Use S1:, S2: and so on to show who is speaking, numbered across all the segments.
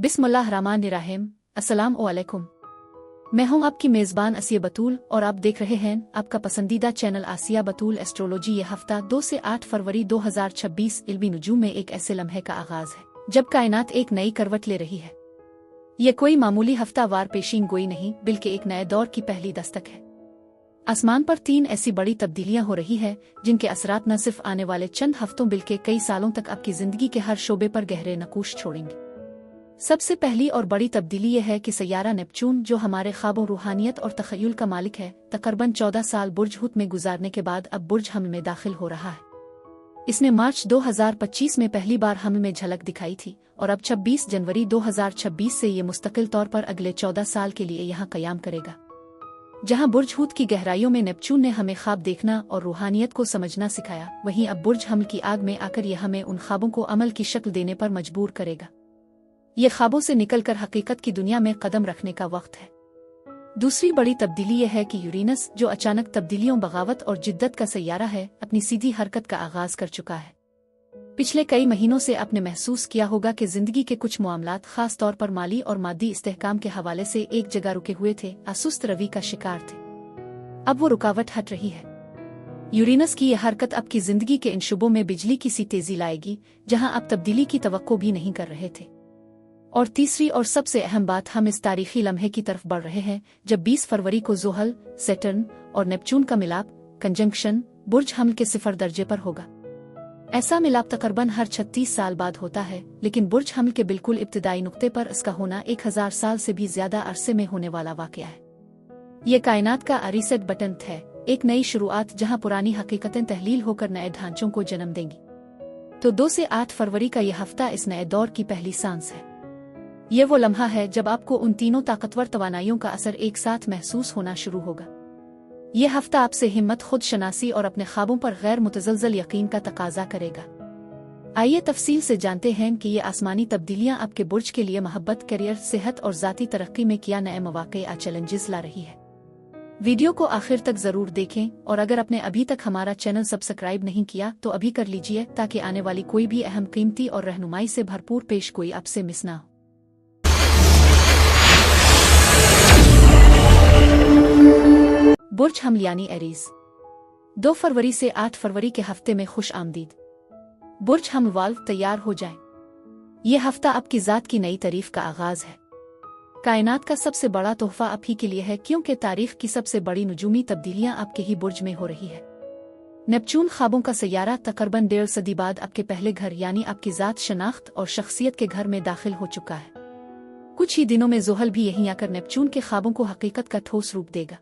S1: बिस्मिल्लाहिर्रहमानिर्रहीम। अस्सलाम वालेकुम। मैं हूं आपकी मेज़बान आसिया बतूल और आप देख रहे हैं आपका पसंदीदा चैनल आसिया बतूल एस्ट्रोलॉजी। ये हफ्ता 2 से 8 फरवरी 2026 इल्मी नुजूम में एक ऐसे लम्हे का आगाज है जब कायनात एक नई करवट ले रही है। ये कोई मामूली हफ्तावार पेशीन गोई नहीं बल्कि एक नए दौर की पहली दस्तक है। आसमान पर 3 ऐसी बड़ी तब्दीलियां हो रही है जिनके असरात न सिर्फ आने वाले चंद हफ्तों बल्कि कई सालों तक आपकी जिंदगी के हर शोबे पर गहरे नकूश छोड़ेंगे। सबसे पहली और बड़ी तब्दीली यह है कि सैयारा नेपच्यून, जो हमारे ख्वाबों, रूहानियत और तखय्युल का मालिक है, तकरीबन 14 साल बुर्ज हुत में गुजारने के बाद अब बुर्ज हमल में दाखिल हो रहा है। इसने मार्च 2025 में पहली बार हमल में झलक दिखाई थी और अब 26 जनवरी 2026 से ये मुस्तकिल तौर पर अगले 14 साल के लिए यहाँ कयाम करेगा। जहाँ बुर्ज हुत की गहराइयों में नेपच्यून ने हमें ख्वाब देखना और रूहानियत को समझना सिखाया, वहीं अब बुर्ज हमल की आग में आकर यह हमें उन ख्वाबों को अमल की शक्ल देने पर मजबूर करेगा। ये ख्वाबों से निकलकर हकीकत की दुनिया में कदम रखने का वक्त है। दूसरी बड़ी तब्दीली यह है कि यूरेनस, जो अचानक तब्दीलियों, बगावत और जिद्दत का सैयारा है, अपनी सीधी हरकत का आगाज कर चुका है। पिछले कई महीनों से आपने महसूस किया होगा कि जिंदगी के कुछ मामलात, खास तौर पर माली और मादी इस्तेहकाम के हवाले से एक जगह रुके हुए थे, असुस्त रवि का शिकार थे। अब वो रुकावट हट रही है। यूरेनस की यह हरकत आपकी जिंदगी के इन शुबों में बिजली की सी तेजी लाएगी जहां आप तब्दीली की तवक्को भी नहीं कर रहे थे। और तीसरी और सबसे अहम बात, हम इस तारीखी लम्हे की तरफ बढ़ रहे हैं जब 20 फरवरी को ज़ुहल, सैटर्न और नेपच्यून का मिलाप, कंजंक्शन, बुर्ज हमल के 0 दर्जे पर होगा। ऐसा मिलाप तकरीबन हर 36 साल बाद होता है, लेकिन बुर्ज हमल के बिल्कुल इब्तिदाई नुक्ते पर इसका होना 1000 साल से भी ज्यादा अरसे में होने वाला वाकया है। ये कायनात का रीसेट बटन है, एक नई शुरुआत जहां पुरानी हकीकतें तहलील होकर नए ढांचों को जन्म देंगी। तो 2 से 8 फरवरी का यह हफ्ता इस नए दौर की पहली सांस है। ये वो लम्हा है जब आपको उन तीनों ताकतवर तवानाइयों का असर एक साथ महसूस होना शुरू होगा। ये हफ्ता आपसे हिम्मत, खुद शनासी और अपने ख्वाबों पर गैर मुतज़लज़ल यकीन का तकाजा करेगा। आइए तफसील से जानते हैं कि ये आसमानी तब्दीलियां आपके बुर्ज के लिए मोहब्बत, करियर, सेहत और ज़ाती तरक्की में क्या नए मौक़े या चैलेंजेस ला रही है। वीडियो को आखिर तक जरूर देखें और अगर आपने अभी तक हमारा चैनल सब्सक्राइब नहीं किया तो अभी कर लीजिए, ताकि आने वाली कोई भी अहम, कीमती और रहनुमाई से भरपूर पेश गोई आपसे मिस ना हो। बुर्ज हमल यानी एरीज। 2 फरवरी से 8 फरवरी के हफ्ते में खुश आमदीद। बुर्ज हमल वाल्व तैयार हो जाएं। ये हफ्ता आपकी ज़ात की नई तारीफ का आगाज है। कायनात का सबसे बड़ा तोहफा आप ही के लिए है, क्योंकि तारीख की सबसे बड़ी नुजूमी तब्दीलियां आपके ही बुर्ज में हो रही है। नेपच्यून, ख्वाबों का सैयारा, तकरीबन 1.5 सदी बाद आपके पहले घर यानी आपकी ज़ात, शनाख्त और शख्सियत के घर में दाखिल हो चुका है। कुछ ही दिनों में ज़ुहल भी यहीं आकर नेपच्यून के ख्वाबों को हकीकत का ठोस रूप देगा।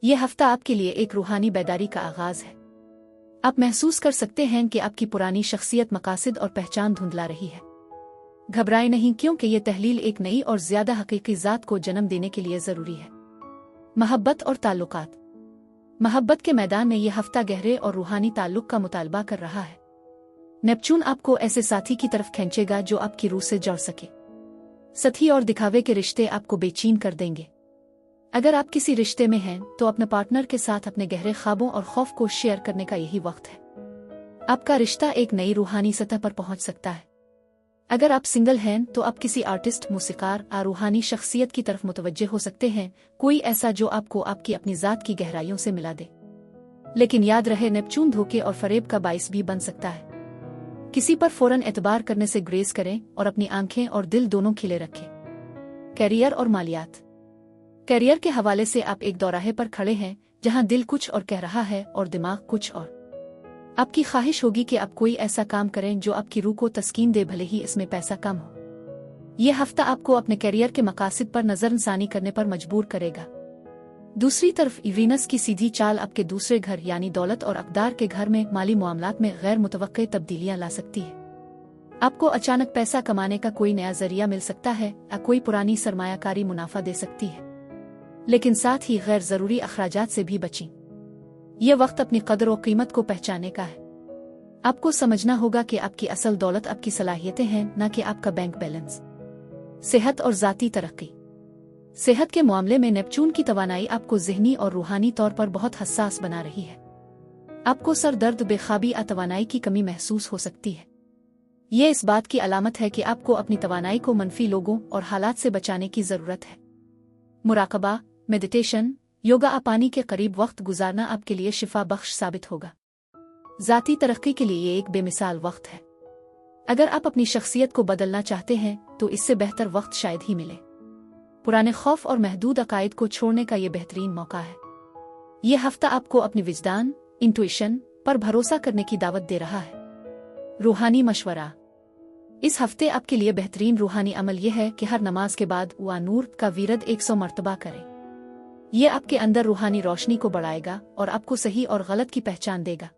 S1: यह हफ्ता आपके लिए एक रूहानी बेदारी का आगाज है। आप महसूस कर सकते हैं कि आपकी पुरानी शख्सियत, मकासद और पहचान धुंधला रही है। घबराएं नहीं, क्योंकि ये तहलील एक नई और ज्यादा हकीकी ज़ात को जन्म देने के लिए जरूरी है। मोहब्बत और ताल्लुकात। मोहब्बत के मैदान में यह हफ्ता गहरे और रूहानी ताल्लुक का मुतालबा कर रहा है। नेपच्यून आपको ऐसे साथी की तरफ खींचेगा जो आपकी रूह से जुड़ सके। सतही और दिखावे के रिश्ते आपको बेचैन कर देंगे। अगर आप किसी रिश्ते में हैं तो अपने पार्टनर के साथ अपने गहरे ख्वाबों और खौफ को शेयर करने का यही वक्त है। आपका रिश्ता एक नई रूहानी सतह पर पहुंच सकता है। अगर आप सिंगल हैं तो आप किसी आर्टिस्ट, मूसीकार या रूहानी शख्सियत की तरफ मुतवज्जे हो सकते हैं, कोई ऐसा जो आपको आपकी अपनी ज़ात की गहराइयों से मिला दे। लेकिन याद रहे, नेपच्यून धोखे और फरेब का बाइस भी बन सकता है। किसी पर फौरन एतबार करने से ग्रेज करें और अपनी आंखें और दिल दोनों खिले रखें। कैरियर और मालियात। कैरियर के हवाले से आप एक दौराहे पर खड़े हैं जहां दिल कुछ और कह रहा है और दिमाग कुछ और। आपकी ख्वाहिश होगी कि आप कोई ऐसा काम करें जो आपकी रूह को तस्कीन दे, भले ही इसमें पैसा कम हो। यह हफ्ता आपको अपने कैरियर के मकासद पर नजरअंसानी करने पर मजबूर करेगा। दूसरी तरफ यूरेनस की सीधी चाल आपके दूसरे घर यानी दौलत और अक़दार के घर में माली मामलात में गैर मुतवक्के तब्दीलियां ला सकती है। आपको अचानक पैसा कमाने का कोई नया जरिया मिल सकता है या कोई पुरानी सरमायाकारी मुनाफा दे सकती है। लेकिन साथ ही गैर जरूरी अखराजात से भी बचें। यह वक्त अपनी कदर और कीमत को पहचानने का है। आपको समझना होगा कि आपकी असल दौलत आपकी सलाहियतें हैं, न कि आपका बैंक बैलेंस। सेहत और ज़ाती तरक्की। सेहत के मामले में नेपच्यून की तवानाई आपको ज़हनी और रूहानी तौर पर बहुत हसास बना रही है। आपको सर दर्द, बेख्वाबी या तवानाई की कमी महसूस हो सकती है। ये इस बात की अलामत है कि आपको अपनी तवानाई को मनफी लोगों और हालात से बचाने की ज़रूरत है। मुराकबा, मेडिटेशन, योगा पानी के करीब वक्त गुजारना आपके लिए शिफा बख्श साबित होगा। ज़ाती तरक्की के लिए ये एक बेमिसाल वक्त है। अगर आप अपनी शख्सियत को बदलना चाहते हैं तो इससे बेहतर वक्त शायद ही मिले। पुराने खौफ और महदूद अकायद को छोड़ने का ये बेहतरीन मौका है। ये हफ्ता आपको अपनी विजदान, इंट्यूइशन पर भरोसा करने की दावत दे रहा है। रूहानी मशवरा। इस हफ्ते आपके लिए बेहतरीन रूहानी अमल यह है कि हर नमाज के बाद वा नूर का वीरद 100 मरतबा करें। यह आपके अंदर रूहानी रोशनी को बढ़ाएगा और आपको सही और गलत की पहचान देगा।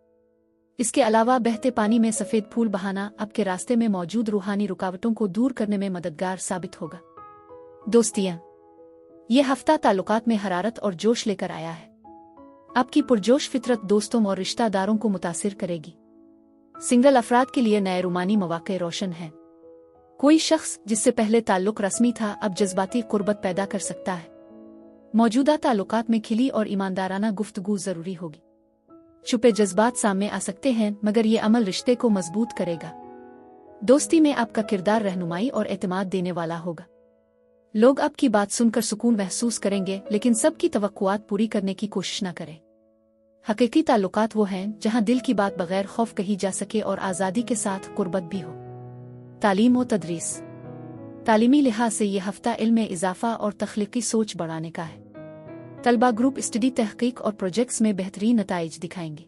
S1: इसके अलावा बहते पानी में सफ़ेद फूल बहाना आपके रास्ते में मौजूद रूहानी रुकावटों को दूर करने में मददगार साबित होगा। दोस्तियाँ। यह हफ्ता ताल्लुकात में हरारत और जोश लेकर आया है। आपकी पुरजोश फितरत दोस्तों और रिश्तेदारों को मुतासिर करेगी। सिंगल अफराद के लिए नए रूमानी मौक़े रोशन हैं। कोई शख्स जिससे पहले ताल्लुक रस्मी था अब जज्बाती कुर्बत पैदा कर सकता है। मौजूदा ताल्लुकात में खिली और ईमानदाराना गुफ्तगू जरूरी होगी। छुपे जज्बात सामने आ सकते हैं मगर ये अमल रिश्ते को मजबूत करेगा। दोस्ती में आपका किरदार रहनुमाई और एतमाद देने वाला होगा। लोग आपकी बात सुनकर सुकून महसूस करेंगे लेकिन सबकी तवक्कुआत पूरी करने की कोशिश न करें। हकीकी ताल्लुकात वो हैं जहां दिल की बात बगैर खौफ कही जा सके और आज़ादी के साथ कुर्बत भी हो। तालीम व तदरीस। तालीमी लिहाज से ये हफ्ता इल्म में इजाफा और तख्लीकी सोच बढ़ाने का है। तलबा ग्रुप स्टडी, तहकीक और प्रोजेक्ट्स में बेहतरीन नताइज दिखाएंगे।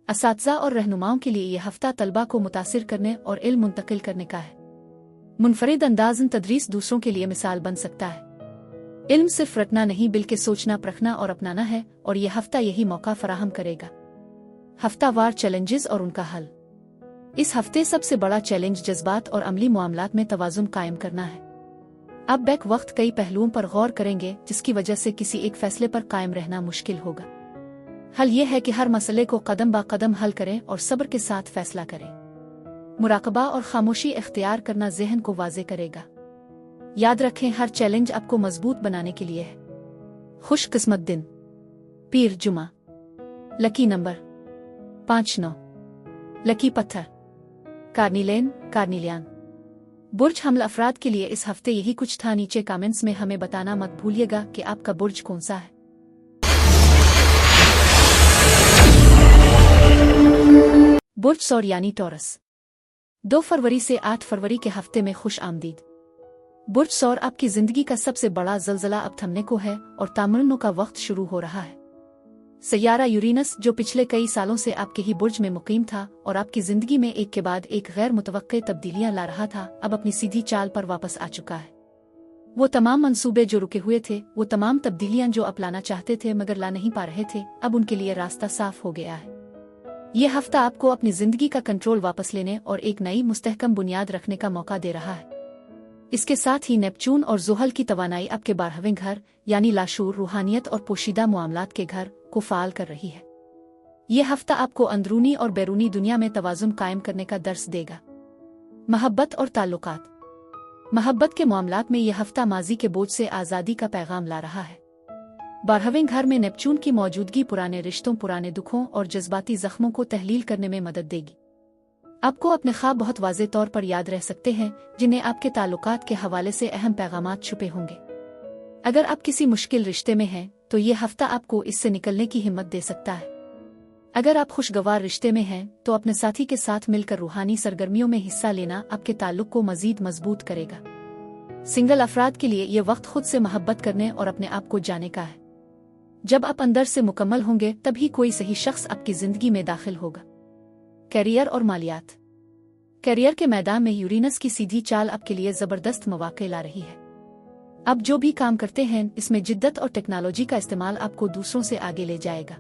S1: असातिज़ा और रहनुमाओं के लिए यह हफ्ता तलबा को मुतासिर करने और इल्म मुंतकिल करने का है। मुनफरिद अंदाज़न तदरीस दूसरों के लिए मिसाल बन सकता है। इल्म सिर्फ रटना नहीं बल्कि सोचना, परखना और अपनाना है और यह हफ्ता यही मौका फराहम करेगा। हफ्तावार चैलेंजेस और उनका हल। इस हफ्ते सबसे बड़ा चैलेंज जज्बात और अमली मामलात में तवाज़ुन कायम करना है। अब बैक वक्त कई पहलुओं पर गौर करेंगे जिसकी वजह से किसी एक फैसले पर कायम रहना मुश्किल होगा। हल यह है कि हर मसले को कदम ब कदम हल करें और सब्र के साथ फैसला करें। मुराकबा और खामोशी इख्तियार करना ज़हन को वाज़े करेगा। याद रखें, हर चैलेंज आपको मजबूत बनाने के लिए है। खुश किस्मत दिन। पीर जुमा। Lucky number 59। लकी पत्थर कार्निलेन, कार्निलियान। बुर्ज हमल अफराद के लिए इस हफ्ते यही कुछ था। नीचे कमेंट्स में हमें बताना मत भूलिएगा कि आपका बुर्ज कौन सा है। बुर्ज सौर यानी टॉरस। 2 फरवरी से 8 फरवरी के हफ्ते में खुश आमदीद। बुर्ज सौर आपकी जिंदगी का सबसे बड़ा ज़लज़ला अब थमने को है और तामन्नों का वक्त शुरू हो रहा है। सैयारा यूरेनस जो पिछले कई सालों से आपके ही बुर्ज में मुकीम था और आपकी जिंदगी में एक के बाद एक गैर मुतवक्के तब्दीलियां ला रहा था, अब अपनी सीधी चाल पर वापस आ चुका है। वो तमाम मंसूबे जो रुके हुए थे, वो तमाम तब्दीलियां जो आप लाना चाहते थे मगर ला नहीं पा रहे थे, अब उनके लिए रास्ता साफ हो गया है। यह हफ्ता आपको अपनी जिंदगी का कंट्रोल वापस लेने और एक नई मुस्तहकम बुनियाद रखने का मौका दे रहा है। इसके साथ ही नेपच्यून और ज़ुहल की तवानाई आपके 12वें घर यानी लाशूर, रूहानियत और पोशीदा मामलात के घर को फाल कर रही है। यह हफ्ता आपको अंदरूनी और बैरूनी दुनिया में तवाज़ुन कायम करने का दर्स देगा। मोहब्बत और ताल्लुकात। मोहब्बत के मामलात में यह हफ्ता माजी के बोझ से आज़ादी का पैगाम ला रहा है। 12वें घर में नेपच्यून की मौजूदगी पुराने रिश्तों, पुराने दुखों और जज्बाती जख्मों को तहलील करने में मदद देगी। आपको अपने ख्वाब बहुत वाज़े तौर पर याद रह सकते हैं जिन्हें आपके ताल्लुकात के हवाले से अहम पैगामात छुपे होंगे। अगर आप किसी मुश्किल रिश्ते में हैं तो ये हफ्ता आपको इससे निकलने की हिम्मत दे सकता है। अगर आप खुशगवार रिश्ते में हैं तो अपने साथी के साथ मिलकर रूहानी सरगर्मियों में हिस्सा लेना आपके ताल्लुक को मजीद मजबूत करेगा। सिंगल अफराद के लिए यह वक्त खुद से मोहब्बत करने और अपने आप को जाने का है। जब आप अंदर से मुकम्मल होंगे तभी कोई सही शख्स आपकी जिंदगी में दाखिल होगा। कैरियर और मालियात। कैरियर के मैदान में यूरेनस की सीधी चाल आपके लिए जबरदस्त मौके ला रही है। आप जो भी काम करते हैं इसमें जिद्दत और टेक्नोलॉजी का इस्तेमाल आपको दूसरों से आगे ले जाएगा।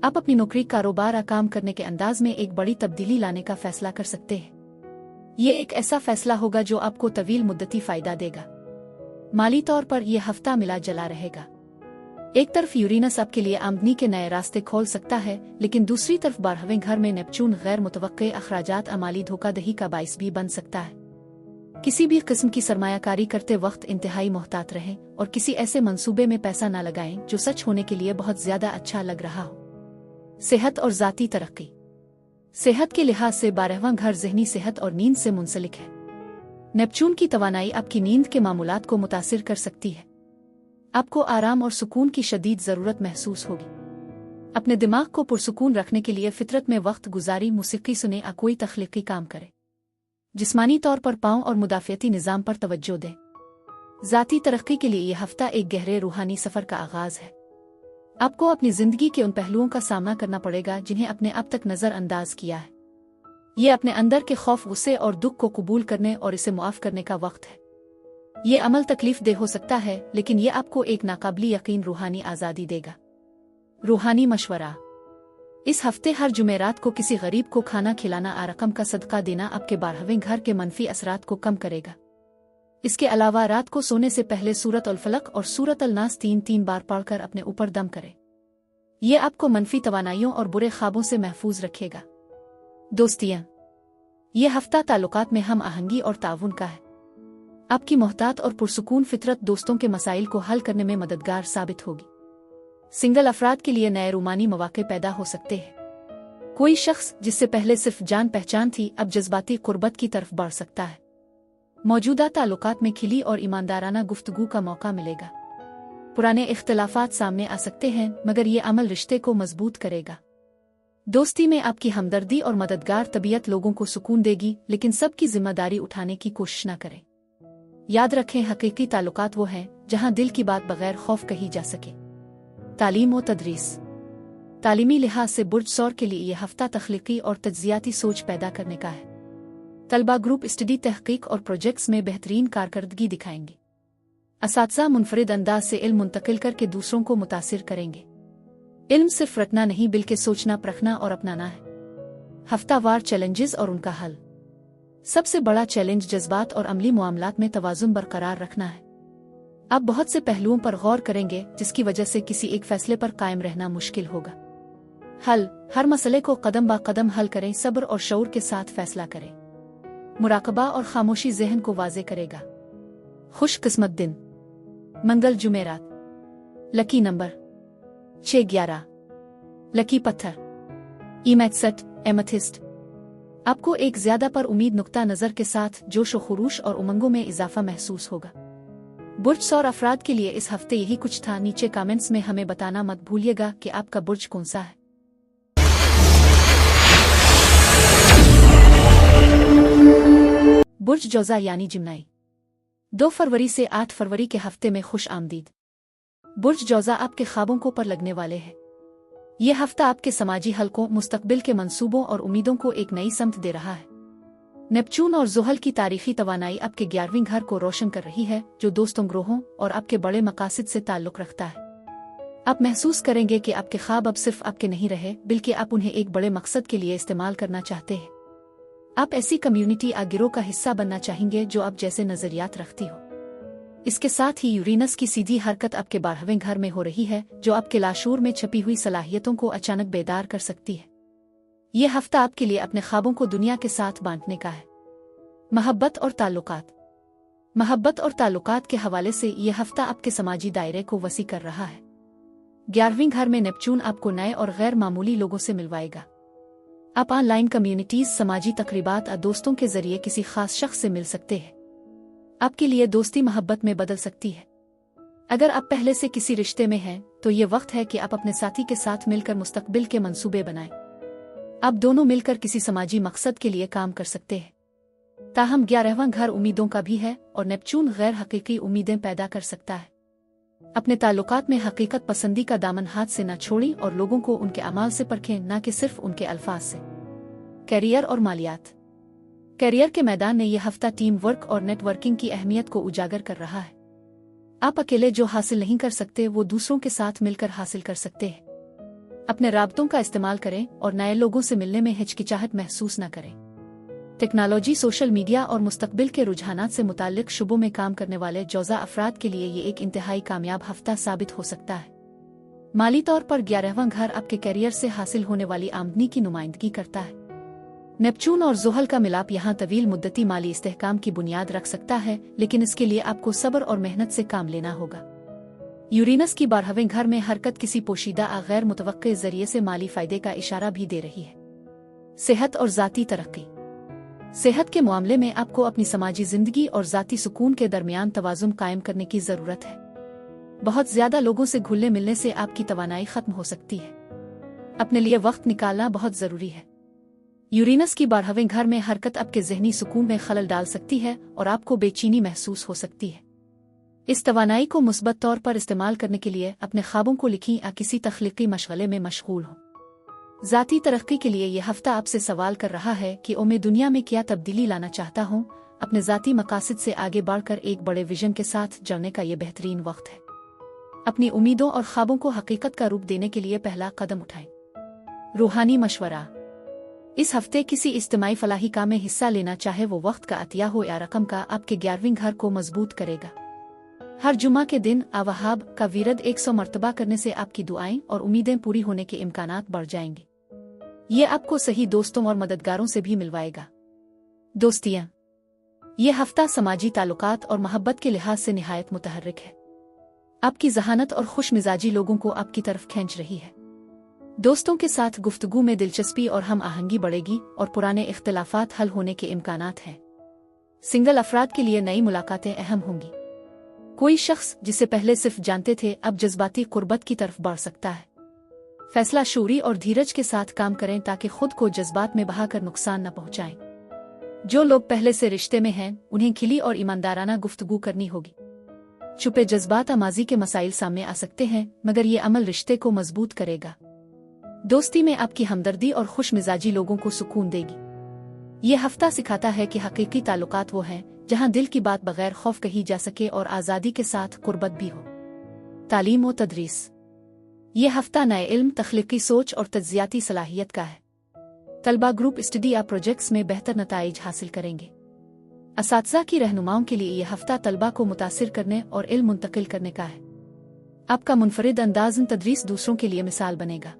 S1: आप अपनी नौकरी, कारोबार, काम करने के अंदाज में एक बड़ी तब्दीली लाने का फैसला कर सकते हैं। ये एक ऐसा फैसला होगा जो आपको तवील मुद्दती फायदा देगा। माली तौर पर यह हफ्ता मिला जला रहेगा। एक तरफ यूरेनस आपके लिए आमदनी के नए रास्ते खोल सकता है, लेकिन दूसरी तरफ 12वें घर में नेपच्यून गैर मुतवक्के अखराजात, अमाली धोखाधड़ी का बाइस भी बन सकता है। किसी भी किस्म की सरमायाकारी करते वक्त इंतहाई मोहतात रहें और किसी ऐसे मंसूबे में पैसा न लगाएं जो सच होने के लिए बहुत ज्यादा अच्छा लग रहा हो। सेहत और ज़ाती तरक्की। सेहत के लिहाज से 12वां घर ज़हनी सेहत और नींद से मुंसलिक है। नेपच्यून की तवानाई आपकी नींद के मामूलात को मुतासिर कर सकती है। आपको आराम और सुकून की शदीद ज़रूरत महसूस होगी। अपने दिमाग को पुरसुकून रखने के लिए फितरत में वक्त गुजारी, मौसीकी सुने या कोई तख्लीकी काम करे। जिस्मानी तौर पर पाँव और मुदाफ़ियती निज़ाम पर तवज्जो दें। ज़ाती तरक्की के लिए यह हफ्ता एक गहरे रूहानी सफ़र का आगाज़ है। आपको अपनी ज़िंदगी के उन पहलुओं का सामना करना पड़ेगा जिन्हें आपने अब तक नज़रअंदाज किया है। ये अपने अंदर के खौफ, गुस्से और दुख को कबूल करने और इसे मुआफ़ करने का वक्त है। ये अमल तकलीफ दे हो सकता है, लेकिन ये आपको एक नाकाबिल यकीन रूहानी आज़ादी देगा। रूहानी मशवरा। इस हफ्ते हर जुमेरात को किसी गरीब को खाना खिलाना या रकम का सदका देना आपके 12वें घर के मनफी असरात को कम करेगा। इसके अलावा रात को सोने से पहले सूरत अल फलक और सूरत अल नास 3-3 बार पढ़कर अपने ऊपर दम करें। ये आपको मनफी तवानाइयों और बुरे ख्वाबों से महफूज रखेगा। दोस्तियाँ। ये हफ्ता ताल्लुकात में हम आहंगी और ताउन का है। आपकी मोहतात और पुरसुकून फितरत दोस्तों के मसाइल को हल करने में मददगार साबित होगी। सिंगल अफराद के लिए नए रूमानी मौके पैदा हो सकते हैं। कोई शख्स जिससे पहले सिर्फ जान पहचान थी, अब जज्बाती कुर्बत की तरफ बढ़ सकता है। मौजूदा ताल्लुकात में खिली और ईमानदाराना गुफ्तगू का मौका मिलेगा। पुराने इख्तिलाफात सामने आ सकते हैं, मगर ये अमल रिश्ते को मजबूत करेगा। दोस्ती में आपकी हमदर्दी और मददगार तबीयत लोगों को सुकून देगी, लेकिन सबकी जिम्मेदारी उठाने की कोशिश न करें। याद रखें, हकीकी ताल्लुकात वो हैं जहां दिल की बात बगैर खौफ कही जा सके। तालीम व तदरीस। तालीमी लिहाज से बुर्ज सौर के लिए यह हफ्ता तख्लीकी और तज्जियाती सोच पैदा करने का है। तलबा ग्रुप स्टडी, तहकीक और प्रोजेक्ट्स में बेहतरीन कारकर्दगी दिखाएंगे। असातिज़ा मुनफरिद अंदाज से इल्म मुंतकिल करके दूसरों को मुतासिर करेंगे। इल्म सिर्फ रटना नहीं, बल्कि सोचना, परखना और अपनाना है। हफ्तावार चैलेंजेस और उनका हल। सबसे बड़ा चैलेंज जज्बात और अमली मामलात में तवाज़ुन बरकरार रखना है। आप बहुत से पहलुओं पर गौर करेंगे जिसकी वजह से किसी एक फैसले पर कायम रहना मुश्किल होगा। हल। हर मसले को कदम ब कदम हल करें, सब्र और शऊर के साथ फैसला करें। मुराकबा और खामोशी ज़हन को वाज़े करेगा। खुशकिस्मत दिन। मंगल जुमेरात। Lucky number 6-11। लकी पत्थर ईमैक्सट एमेथिस्ट। आपको एक ज्यादा पर उम्मीद नुक्ता नजर के साथ जोश व खुरूश और उमंगों में इजाफा महसूस होगा। बुर्ज सौर अफराद के लिए इस हफ्ते यही कुछ था। नीचे कमेंट्स में हमें बताना मत भूलिएगा कि आपका बुर्ज कौन सा है। बुर्ज जौजा यानी जिम्नाई। 2 फरवरी से 8 फरवरी के हफ्ते में खुश आमदीद। बुर्ज जौजा आपके ख्वाबों को पर लगने वाले हैं। यह हफ्ता आपके समाजी हलकों, मुस्तकबिल के मंसूबों और उम्मीदों को एक नई समत दे रहा है। नेपच्यून और ज़ुहल की तारीखी तवानाई आपके 11वें घर को रोशन कर रही है, जो दोस्तों, ग्रोहों और आपके बड़े मकासद से ताल्लुक़ रखता है। आप महसूस करेंगे कि आपके ख्वाब अब सिर्फ आपके नहीं रहे, बल्कि आप उन्हें एक बड़े मकसद के लिए इस्तेमाल करना चाहते हैं। आप ऐसी कम्युनिटी या गिरोह का हिस्सा बनना चाहेंगे जो आप जैसे नज़रियात रखती हो। इसके साथ ही यूरेनस की सीधी हरकत आपके 12वें घर में हो रही है, जो आपके लाशूर में छपी हुई सलाहियतों को अचानक बेदार कर सकती है। यह हफ्ता आपके लिए अपने ख्वाबों को दुनिया के साथ बांटने का है। मोहब्बत और ताल्लुकात। मोहब्बत और ताल्लुकात के हवाले से यह हफ्ता आपके समाजी दायरे को वसी कर रहा है। 11वें घर में नेपच्यून आपको नए और गैर मामूली लोगों से मिलवाएगा। आप ऑनलाइन कम्युनिटीज, समाजी तकरीबात और दोस्तों के जरिए किसी खास शख्स से मिल सकते हैं। आपके लिए दोस्ती मोहब्बत में बदल सकती है। अगर आप पहले से किसी रिश्ते में हैं, तो ये वक्त है कि आप अपने साथी के साथ मिलकर मुस्तकबिल के मंसूबे बनाएं। आप दोनों मिलकर किसी समाजी मकसद के लिए काम कर सकते हैं। ताहम 11वां घर उम्मीदों का भी है और नेपच्यून गैर हकीकी उम्मीदें पैदा कर सकता है। अपने ताल्लुकात में हकीकत पसंदी का दामन हाथ से न छोड़ें और लोगों को उनके अमाल से परखें, न कि सिर्फ उनके अल्फाज से। कैरियर और मालियात। कैरियर के मैदान में यह हफ्ता टीम वर्क और नेटवर्किंग की अहमियत को उजागर कर रहा है। आप अकेले जो हासिल नहीं कर सकते, वो दूसरों के साथ मिलकर हासिल कर सकते हैं। अपने राबतों का इस्तेमाल करें और नए लोगों से मिलने में हिचकिचाहट महसूस न करें। टेक्नोलॉजी, सोशल मीडिया और मुस्तकबिल के रुझानात से मुताल्लिक शुबों में काम करने वाले जौजा अफराद के लिए ये एक इंतहाई कामयाब हफ्ता साबित हो सकता है। माली तौर पर 11वां घर आपके कैरियर से हासिल होने वाली आमदनी की नुमाइंदगी करता है। नेपच्यून और ज़ुहल का मिलाप यहाँ तवील मुद्दती माली इस्तेहकाम की बुनियाद रख सकता है, लेकिन इसके लिए आपको सब्र और मेहनत से काम लेना होगा। यूरेनस की 12वें घर में हरकत किसी पोशीदा गैर मुतवक्के जरिए से माली फायदे का इशारा भी दे रही है। सेहत और ज़ाती तरक्की। सेहत के मामले में आपको अपनी समाजी जिंदगी और ज़ाती सुकून के दरमियान तवाज़ुन कायम करने की ज़रूरत है। बहुत ज़्यादा लोगों से घुलने मिलने से आपकी तवानाई ख़त्म हो सकती है। अपने लिए वक्त निकालना बहुत ज़रूरी है। यूरेनस की बारहवें घर में हरकत आपके ज़हनी सुकून में खलल डाल सकती है और आपको बेचैनी महसूस हो सकती है। इस तवानाई को मुस्बत तौर पर इस्तेमाल करने के लिए अपने ख्वाबों को लिखें या किसी तख्लीकी मशगले में मशगूल हों। ज़ाती तरक्की के लिए यह हफ्ता आपसे सवाल कर रहा है कि मैं दुनिया में क्या तब्दीली लाना चाहता हूँ। अपने ज़ाती मकासद से आगे बढ़कर एक बड़े विजन के साथ जड़ने का यह बेहतरीन वक्त है। अपनी उम्मीदों और ख्वाबों को हकीकत का रूप देने के लिए पहला कदम उठाएं। रूहानी मशवरा। इस हफ्ते किसी इज्तिमाई फलाही काम में हिस्सा लेना, चाहे वो वक्त का अतिया हो या रकम का, आपके 11वें घर को मजबूत करेगा। हर जुमा के दिन आवाहाब का विरद 100 मरतबा करने से आपकी दुआएं और उम्मीदें पूरी होने के इम्कानात बढ़ जाएंगे। ये आपको सही दोस्तों और मददगारों से भी मिलवाएगा। दोस्तियाँ। ये हफ्ता समाजी ताल्लुकात और मोहब्बत के लिहाज से निहायत मुतहर्रिक है। आपकी जहानत और खुश मिजाजी लोगों को आपकी तरफ खींच रही है। दोस्तों के साथ गुफ्तगू में दिलचस्पी और हम आहंगी बढ़ेगी और पुराने इख्तिलाफात हल होने के इम्कानात हैं। सिंगल अफराद के लिए नई मुलाकातें अहम होंगी। कोई शख्स जिसे पहले सिर्फ जानते थे अब जज्बाती कुर्बत की तरफ बढ़ सकता है। फैसला शूरी और धीरज के साथ काम करें ताकि खुद को जज्बात में बहाकर नुकसान न पहुंचाएं। जो लोग पहले से रिश्ते में हैं उन्हें खिली और ईमानदाराना गुफ्तगू करनी होगी। छुपे जज्बात माजी के मसाइल सामने आ सकते हैं, मगर ये अमल रिश्ते को मजबूत करेगा। दोस्ती में आपकी हमदर्दी और खुश मिजाजी लोगों को सुकून देगी। ये हफ्ता सिखाता है कि हकीकी ताल्लुकात वो हैं जहां दिल की बात बगैर खौफ कही जा सके और आज़ादी के साथ कुर्बत भी हो। तालीम व तदरीस। ये हफ्ता नए इल्म, तख्लीकी सोच और तज्जियाती सलाहियत का है। तलबा ग्रुप स्टडी या प्रोजेक्ट्स में बेहतर नताइज हासिल करेंगे। असातिज़ा की रहनुमाओं के लिए यह हफ्ता तलबा को मुतासिर करने और इल्म मुंतकिल करने का है। आपका मुनफरिद अंदाज़ तदरीस दूसरों के लिए मिसाल बनेगा।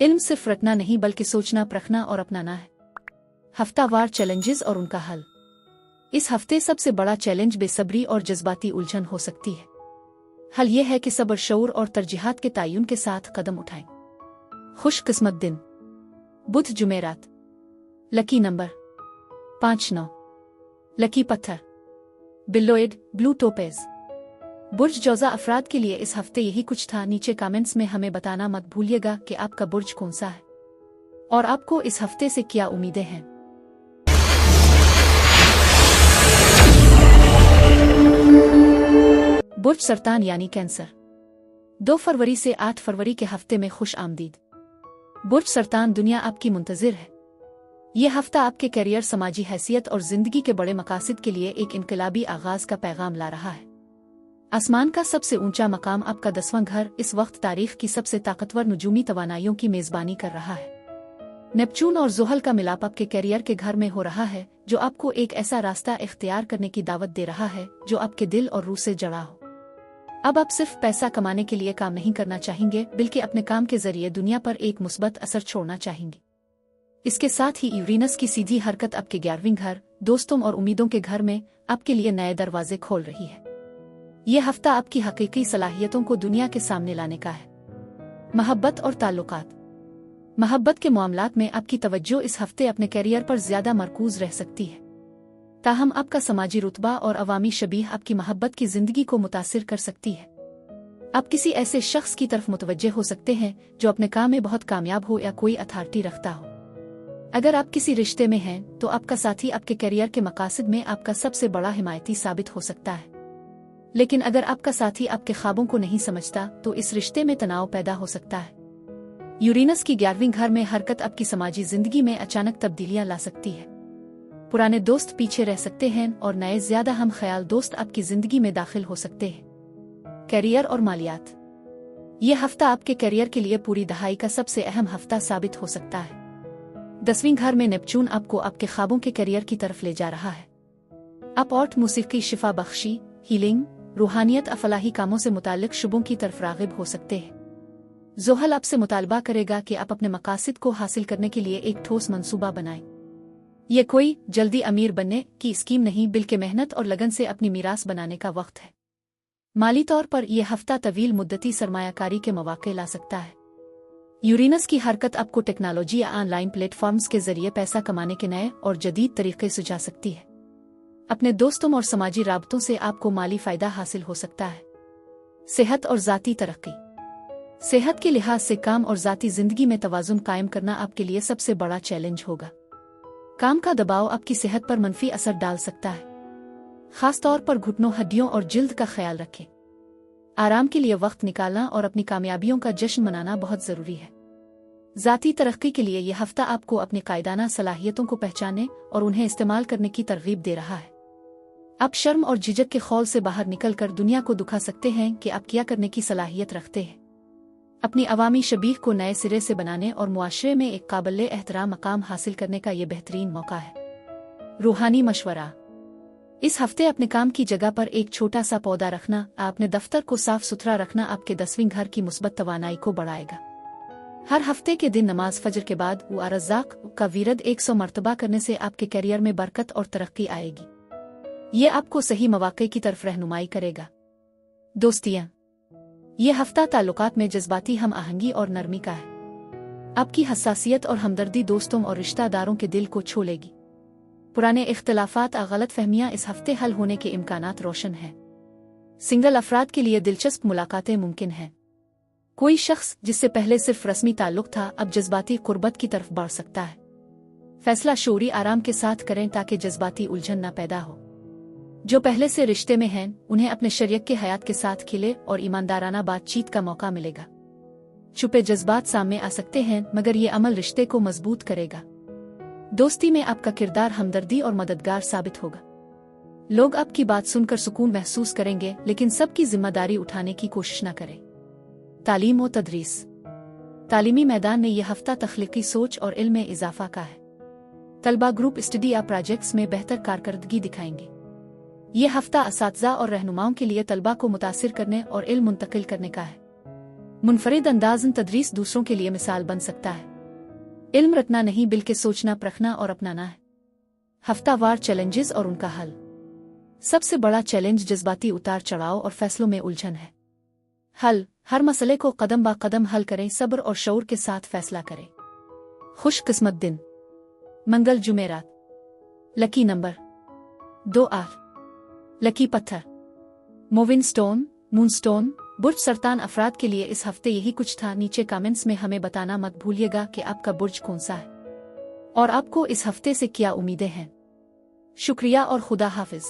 S1: इल्म सिर्फ रटना नहीं बल्कि सोचना, परखना और अपनाना है। हफ्तावार चैलेंजेस और उनका हल। इस हफ्ते सबसे बड़ा चैलेंज बेसब्री और जज्बाती उलझन हो सकती है। हल यह है कि सब्र, शऊर और तरजीहात के तयन के साथ कदम उठाएं। खुशकिस्मत दिन। बुध, जुमेरात। Lucky number 59। लकी पत्थर बिल्लोइड, ब्लू टोपेज। बुर्ज जौजा अफराद के लिए इस हफ्ते यही कुछ था। नीचे कमेंट्स में हमें बताना मत भूलिएगा कि आपका बुर्ज कौन सा है और आपको इस हफ्ते से क्या उम्मीदें हैं। बुर्ज सरतान यानी कैंसर। 2 फरवरी से 8 फरवरी के हफ्ते में खुश आमदीद। बुर्ज सरतान, दुनिया आपकी मुंतजिर है। यह हफ्ता आपके करियर, समाजी हैसियत और जिंदगी के बड़े मकासद के लिए एक इनकलाबी आगाज का पैगाम ला रहा है। आसमान का सबसे ऊंचा मकाम, आपका 10वां घर, इस वक्त तारीख की सबसे ताकतवर नुजूमी तवानाइयों की मेजबानी कर रहा है। नेपच्यून और ज़ुहल का मिलाप आपके करियर के घर में हो रहा है, जो आपको एक ऐसा रास्ता इख्तियार करने की दावत दे रहा है जो आपके दिल और रूह से जड़ा हो। अब आप सिर्फ पैसा कमाने के लिए काम नहीं करना चाहेंगे, बल्कि अपने काम के जरिए दुनिया पर एक मुस्बत असर छोड़ना चाहेंगे। इसके साथ ही यूरेनस की सीधी हरकत आपके 11वें घर, दोस्तों और उम्मीदों के घर में आपके लिए नए दरवाजे खोल रही है। यह हफ्ता आपकी हकीकी सलाहियतों को दुनिया के सामने लाने का है। मोहब्बत और ताल्लुकात। मोहब्बत के मामलात में आपकी तवज्जो इस हफ्ते अपने करियर पर ज्यादा मरकूज रह सकती है। ताहम आपका समाजी रुतबा और अवामी शबीह आपकी मोहब्बत की जिंदगी को मुतासिर कर सकती है। आप किसी ऐसे शख्स की तरफ मुतवज्जे हो सकते हैं जो अपने काम में बहुत कामयाब हो या कोई अथॉरिटी रखता हो। अगर आप किसी रिश्ते में हैं तो आपका साथी आपके करियर के मकासद में आपका सबसे बड़ा हिमायती साबित हो सकता है। लेकिन अगर आपका साथी आपके ख्वाबों को नहीं समझता तो इस रिश्ते में तनाव पैदा हो सकता है। यूरेनस की 11वें घर में हरकत आपकी समाजी जिंदगी में अचानक तब्दीलियां ला सकती है। पुराने दोस्त पीछे रह सकते हैं और नए ज्यादा हम ख्याल दोस्त आपकी जिंदगी में दाखिल हो सकते हैं। करियर और मालियात। यह हफ्ता आपके करियर के लिए पूरी दहाई का सबसे अहम हफ्ता साबित हो सकता है। 10वें घर में नेपच्यून आपको आपके ख्वाबों के करियर की तरफ ले जा रहा है। आप आर्ट, मूसीकी, शिफा बख्शी, हीलिंग, रूहानियत, अफलाही कामों से मुतालिक शुबों की तरफ रागिब हो सकते हैं। ज़ुहल आपसे मुतालबा करेगा कि आप अपने मकासद को हासिल करने के लिए एक ठोस मंसूबा बनाएं। यह कोई जल्दी अमीर बनने की स्कीम नहीं, बल्कि मेहनत और लगन से अपनी मीरास बनाने का वक्त है। माली तौर पर यह हफ्ता तवील मुद्दती सरमायाकारी के मौके ला सकता है। यूरेनस की हरकत आपको टेक्नोलॉजी या ऑनलाइन प्लेटफॉर्म्स के जरिए पैसा कमाने के नए और जदीद तरीके सुझा सकती है। अपने दोस्तों और समाजी राबतों से आपको माली फायदा हासिल हो सकता है। सेहत और ज़ाती तरक्की। सेहत के लिहाज से काम और ज़ाती जिंदगी में तवाज़ुन कायम करना आपके लिए सबसे बड़ा चैलेंज होगा। काम का दबाव आपकी सेहत पर मनफी असर डाल सकता है। खास तौर पर घुटनों, हड्डियों और जिल्द का ख्याल रखें। आराम के लिए वक्त निकालना और अपनी कामयाबियों का जश्न मनाना बहुत ज़रूरी है। ज़ाती तरक्की के लिए यह हफ्ता आपको अपनी कायदाना सलाहियतों को पहचानने और उन्हें इस्तेमाल करने की तरगीब दे रहा है। आप शर्म और झिझक के खौल से बाहर निकलकर दुनिया को दिखा सकते हैं कि आप क्या करने की सलाहियत रखते हैं। अपनी अवामी शबीह को नए सिरे से बनाने और मुआशरे में एक काबिल एहतराम मकाम हासिल करने का ये बेहतरीन मौका है। रूहानी मशवरा। इस हफ्ते अपने काम की जगह पर एक छोटा सा पौधा रखना, अपने दफ्तर को साफ सुथरा रखना आपके 10वीं घर की मुस्बत तवानाई को बढ़ाएगा। हर हफ्ते के दिन नमाज फजर के बाद रज़्ज़ाक़ का विरद 100 मरतबा करने से आपके करियर में बरकत और तरक्की आएगी। ये आपको सही मौक़े की तरफ रहनुमाई करेगा। दोस्तियाँ। ये हफ्ता ताल्लुकात में जज्बाती हम आहंगी और नरमी का है। आपकी हसासियत और हमदर्दी दोस्तों और रिश्तेदारों के दिल को छू लेगी। पुराने इख्तलाफात और गलत फहमियाँ इस हफ्ते हल होने के इम्कानात रोशन हैं। सिंगल अफराद के लिए दिलचस्प मुलाकातें मुमकिन हैं। कोई शख्स जिससे पहले सिर्फ रस्मी ताल्लुक था अब जज्बाती कुर्बत की तरफ बढ़ सकता है। फैसला शौरी आराम के साथ करें ताकि जज्बाती उलझन न पैदा हो। जो पहले से रिश्ते में हैं उन्हें अपने शरीक के हयात के साथ खिले और ईमानदाराना बातचीत का मौका मिलेगा। छुपे जज्बात सामने आ सकते हैं मगर ये अमल रिश्ते को मजबूत करेगा। दोस्ती में आपका किरदार हमदर्दी और मददगार साबित होगा। लोग आपकी बात सुनकर सुकून महसूस करेंगे लेकिन सबकी जिम्मेदारी उठाने की कोशिश न करें। तालीम और तदरीस। तालीमी मैदान में यह हफ्ता तख्लीकी सोच और इल्म में इजाफा का है। तलबा ग्रुप स्टडी या प्रोजेक्ट्स में बेहतर कारकर्दगी दिखाएंगे। यह हफ्ता असातिज़ा और रहनुमाओं के लिए तलबा को मुतासिर करने और इल्म मुंतकिल करने का है। मुनफरिद अंदाज़ तदरीस दूसरों के लिए मिसाल बन सकता है। इल्म रटना नहीं बल्कि सोचना, परखना और अपनाना है। हफ्तावार चैलेंजेस और उनका हल। सबसे बड़ा चैलेंज जज्बाती उतार चढ़ाव और फैसलों में उलझन है। हल। हर मसले को कदम ब कदम हल करें, सब्र और शऊर के साथ फैसला करें। खुशकिस्मत दिन। मंगल, जुमेरात। Lucky number 2 8। लकी पत्थर मूविंग स्टोन, मूनस्टोन। बुर्ज सरतान अफराद के लिए इस हफ्ते यही कुछ था। नीचे कमेंट्स में हमें बताना मत भूलिएगा कि आपका बुर्ज कौन सा है और आपको इस हफ्ते से क्या उम्मीदें हैं। शुक्रिया और खुदा हाफिज।